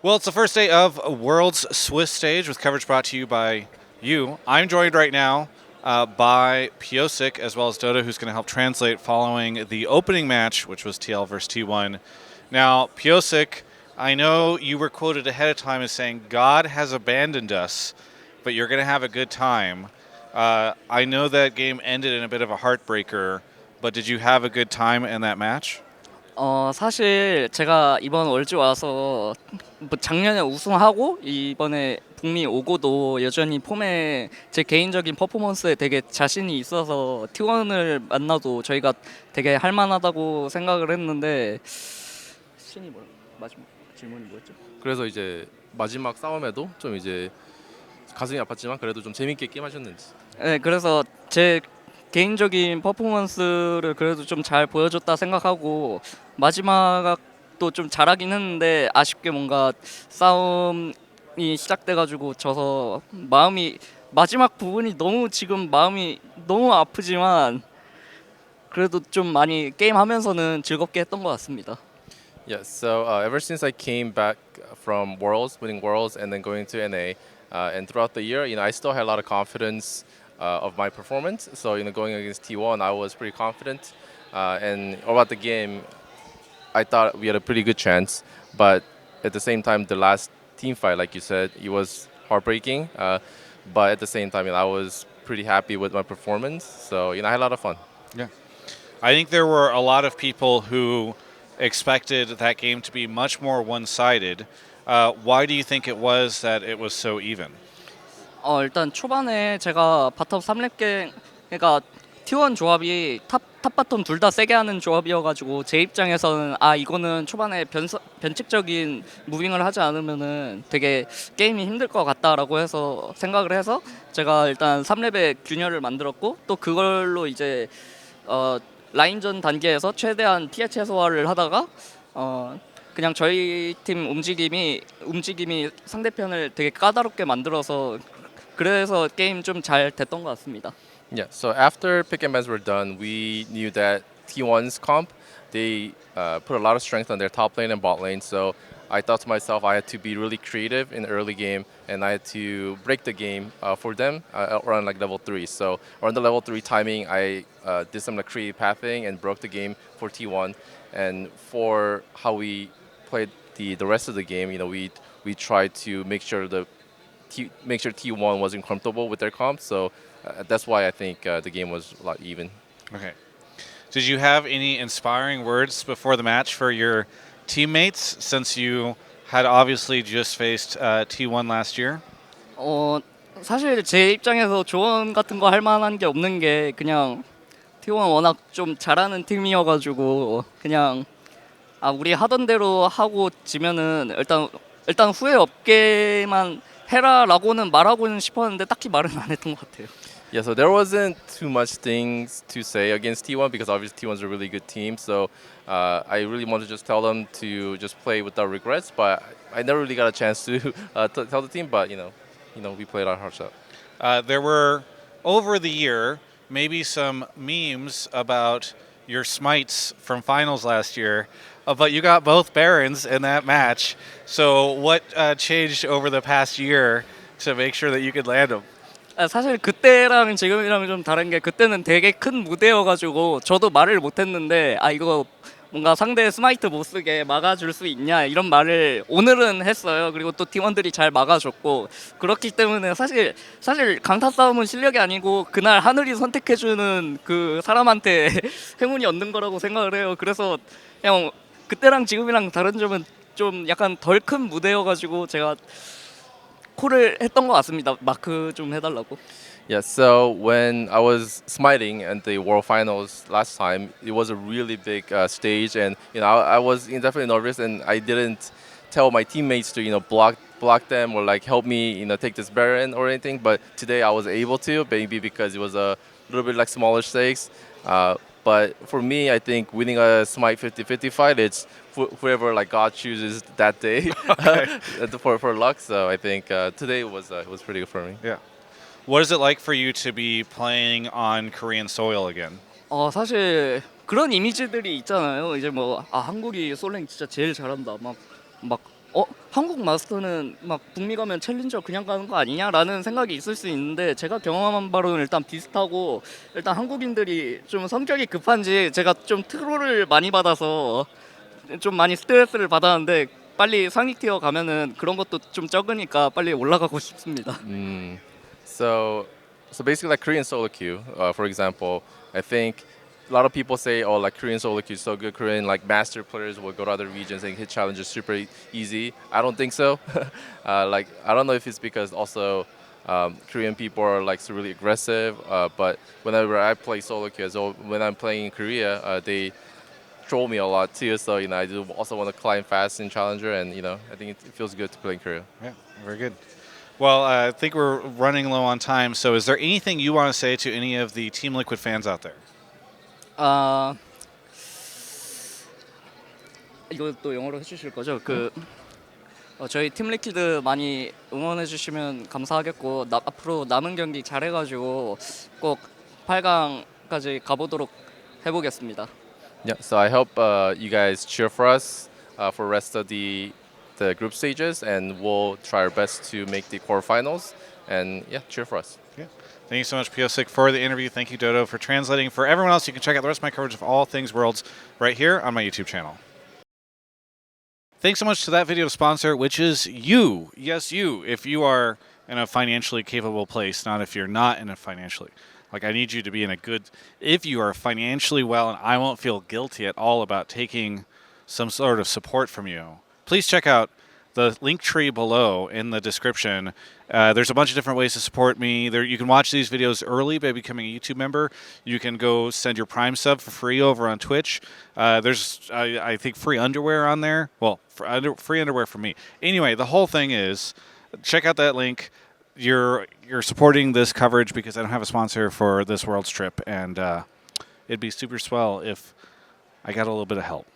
Well, it's the first day of World's Swiss Stage with coverage brought to you by you. I'm joined right now by Pyosik as well as Dodo, who's going to help translate following the opening match, which was TL versus T1. Now, Pyosik, I know you were quoted ahead of time as saying, God has abandoned us, but you're going to have a good time. I know that game ended in a bit of a heartbreaker, but did you have a good time in that match? 사실 제가 이번 월주 와서 뭐 작년에 우승하고 이번에 북미 오고도 여전히 폼에 제 개인적인 퍼포먼스에 되게 자신이 있어서 T1을 만나도 저희가 되게 할만하다고 생각을 했는데 신이 뭐 마지막 질문이 뭐였죠? 그래서 이제 마지막 싸움에도 좀 이제 가슴이 아팠지만 그래도 좀 재밌게 게임하셨는지. 네, 그래서 제 개인적인 퍼포먼스를 그래도 좀 잘 보여줬다 생각하고 마지막도 좀 잘하긴 했는데 아쉽게 뭔가 싸움이 시작돼가지고 져서 마음이 마지막 부분이 너무 지금 마음이 너무 아프지만 그래도 좀 많이 게임하면서는 즐겁게 했던 것 같습니다. Yeah, so ever since I came back from Worlds, winning Worlds, and then going to NA, and throughout the year, I still had a lot of confidence of my performance. So, going against T1, I was pretty confident. And about the game, I thought we had a pretty good chance. But at the same time, the last team fight, like you said, it was heartbreaking. But at the same time, I was pretty happy with my performance. So, I had a lot of fun. Yeah. I think there were a lot of people who expected that game to be much more one-sided. Why do you think it was that it was so even? 일단 초반에 제가 바텀 3렙 그러니까 T1 조합이 탑바텀 둘 다 세게 하는 조합이어가지고 제 입장에서는 이거는 초반에 변칙적인 무빙을 하지 않으면은 되게 게임이 힘들 것 같다라고 해서 생각을 해서 제가 일단 3렙에 균열을 만들었고 또 그걸로 이제 라인전 단계에서 최대한 피해 최소화를 하다가 그냥 저희 팀 움직임이 상대편을 되게 까다롭게 만들어서 그래서 게임 좀 잘 됐던 것 같습니다. Yeah, so after pick and bans were done, we knew that T1's comp, they put a lot of strength on their top lane and bot lane. So I thought to myself, I had to be really creative in the early game, and I had to break the game for them around like level 3. So around the level 3 timing, I did some creative pathing and broke the game for T1. And for how we played the rest of the game, we tried to make sure T1 wasn't comfortable with their comp. So that's why I think the game was a lot even. Okay. Did you have any inspiring words before the match for your teammates since you had obviously just faced T1 last year? 사실 제 입장에서 조언 같은 거 할 만한 게 없는 게 그냥 T1 워낙 좀 잘하는 팀이어가지고 그냥 우리 하던 대로 하고 지면은 일단 후회 없게만 해라라고는 말하고는 싶었는데 딱히 말은 안 했던 것 같아요. Yeah, so there wasn't too much things to say against T1 because obviously T1's a really good team. So I really wanted to just tell them to just play without regrets. But I never really got a chance to tell the team. But we played our hearts out. There were over the year maybe some memes about your smites from finals last year, but you got both Barons in that match. So what changed over the past year to make sure that you could land them? 사실 그때랑 지금이랑 좀 다른 게 그때는 되게 큰 무대여가지고 저도 말을 못했는데 이거 뭔가 상대 스마이트 못 쓰게 막아줄 수 있냐 이런 말을 오늘은 했어요. 그리고 또 팀원들이 잘 막아줬고 그렇기 때문에 사실 강타 싸움은 실력이 아니고 그날 하늘이 선택해주는 그 사람한테 행운이 얻는 거라고 생각을 해요. 그래서 그냥 그때랑 지금이랑 다른 점은 좀 약간 덜 큰 무대여가지고 제가 콜을 했던 것 같습니다. 마크 좀 해달라고. Yeah, so when I was smiting at the World Finals last time, it was a really big stage, and I was definitely nervous, and I didn't tell my teammates to block them or help me take this Baron or anything. But today I was able to, maybe because it was a little bit smaller stakes. But for me, I think winning a Smite 50-50 fight, it's whoever God chooses that day for luck. So I think today was pretty good for me. Yeah. What is it like for you to be playing on Korean soil again? 사실 그런 이미지들이 있잖아요. 이제 한국이 솔랭 진짜 제일 잘한다. 막 한국 마스터는 막 북미 가면 챌린저 그냥 가는 거 아니냐라는 생각이 있을 수 있는데 제가 경험한 바로는 일단 비슷하고 일단 한국인들이 좀 성격이 급한지 제가 좀 트롤을 많이 받아서 좀 많이 스트레스를 받았는데 빨리 상위 티어 가면은 그런 것도 좀 적으니까 빨리 올라가고 싶습니다. So, so basically, like Korean solo queue, for example, I think a lot of people say, oh, like Korean solo queue is so good. Korean like master players will go to other regions and hit challenges super easy. I don't think so. Like I don't know if it's because also Korean people are like so really aggressive. But whenever I play solo queue, so when I'm playing in Korea, they troll me a lot too. So I do also want to climb fast in challenger, and I think it feels good to play in Korea. Yeah, very good. Well, I think we're running low on time. So, is there anything you want to say to any of the Team Liquid fans out there? 아 이거 또 영어로 해주실 거죠? 저희 팀 리퀴드 많이 응원해 주시면 감사하겠고 앞으로 남은 경기 잘해가지고 꼭 8강까지 가보도록 해보겠습니다. Yeah. So I hope you guys cheer for us for rest of the group stages, and we'll try our best to make the quarterfinals. And yeah, cheer for us. Yeah. Thank you so much, Pyosik, for the interview. Thank you, Dodo, for translating. For everyone else, you can check out the rest of my coverage of all things Worlds right here on my YouTube channel. Thanks so much to that video sponsor, which is you. Yes, you. If you are in a financially capable place, not if you're not in a financially. Like, I need you to be in a good... If you are financially well, and I won't feel guilty at all about taking some sort of support from you, please check out the link tree below in the description. There's a bunch of different ways to support me. You can watch these videos early by becoming a YouTube member. You can go send your Prime sub for free over on Twitch. There's, I think, free underwear on there. Well, free underwear for me. Anyway, the whole thing is, check out that link. You're supporting this coverage because I don't have a sponsor for this World's trip, and it'd be super swell if I got a little bit of help.